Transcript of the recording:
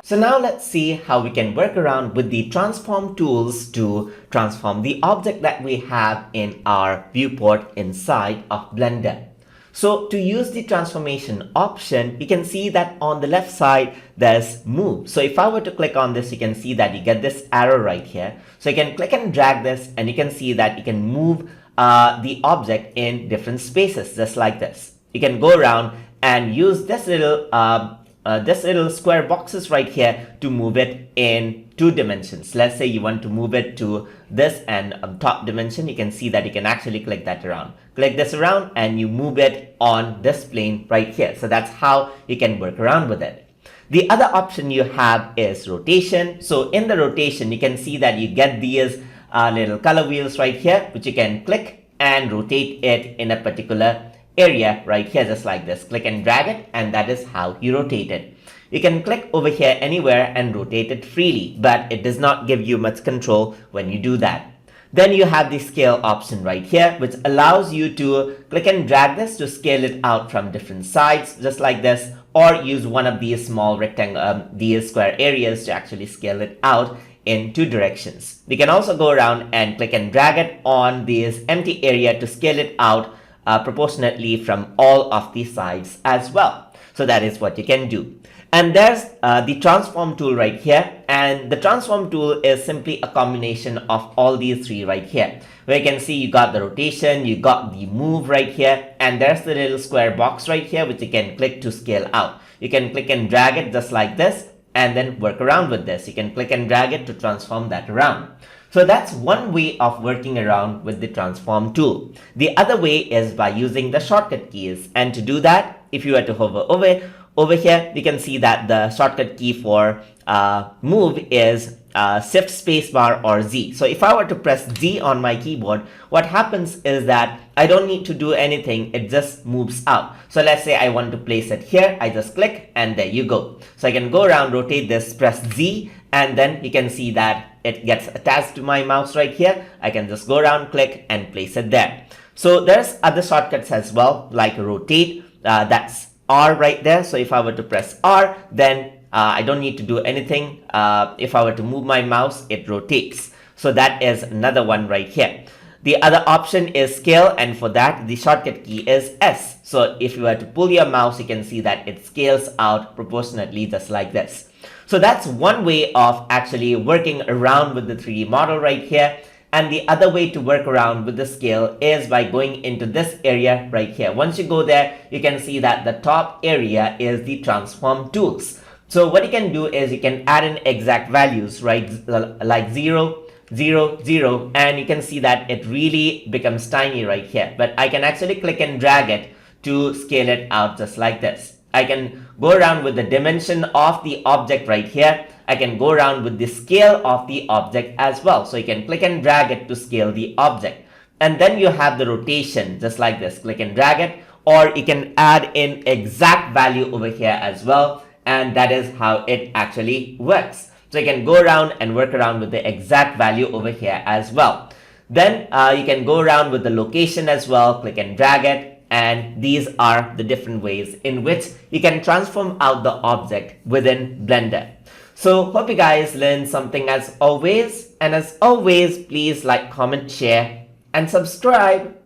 So now let's see how we can work around with the transform tools to transform the object that we have in our viewport inside of Blender. So to use the transformation option, you can see that on the left side, there's move. So if I were to click on this, you can see that you get this arrow right here. So you can click and drag this and you can see that you can move the object in different spaces, just like this. You can go around and use this little square boxes right here to move it in 2 dimensions. Let's say you want to move it to this and top dimension. You can see that you can actually click that around. Click this around and you move it on this plane right here. So that's how you can work around with it. The other option you have is rotation. So in the rotation, you can see that you get these little color wheels right here, which you can click and rotate it in a particular area right here, just like this. Click and drag it, and that is how you rotate it. You can click over here anywhere and rotate it freely, but it does not give you much control when you do that. Then you have the scale option right here, which allows you to click and drag this to scale it out from different sides, just like this, or use one of these small rectangle, these square areas to actually scale it out in 2 directions. You can also go around and click and drag it on this empty area to scale it out proportionately from all of the sides as well. So that is what you can do. And there's the transform tool right here, and the transform tool is simply a combination of all these 3 right here, where you can see you got the rotation, you got the move right here, and there's the little square box right here which you can click to scale out. You can click and drag it just like this and then work around with this. You can click and drag it to transform that around. So that's one way of working around with the transform tool. The other way is by using the shortcut keys, and to do that, if you were to hover over here, you can see that the shortcut key for move is shift spacebar or Z. So if I were to press Z on my keyboard, what happens is that I don't need to do anything, it just moves out. So let's say I want to place it here, I just click and there you go. So I can go around, rotate this, press Z, and then you can see that it gets attached to my mouse right here. I can just go around, click and place it there. So there's other shortcuts as well, like rotate, that's R right there. So if I were to press R, then I don't need to do anything. If I were to move my mouse, it rotates. So that is another one right here. The other option is scale, and for that the shortcut key is S. So if you were to pull your mouse, you can see that it scales out proportionately just like this. So that's one way of actually working around with the 3D model right here. And the other way to work around with the scale is by going into this area right here. Once you go there, you can see that the top area is the transform tools. So what you can do is you can add in exact values, right? Like 0, 0, 0, and you can see that it really becomes tiny right here. But I can actually click and drag it to scale it out just like this. I can go around with the dimension of the object right here. I can go around with the scale of the object as well. So you can click and drag it to scale the object. And then you have the rotation just like this. Click and drag it, or you can add in exact value over here as well. And that is how it actually works. So you can go around and work around with the exact value over here as well. Then you can go around with the location as well. Click and drag it. And these are the different ways in which you can transform out the object within Blender. So hope you guys learned something as always. And as always, please like, comment, share, and subscribe.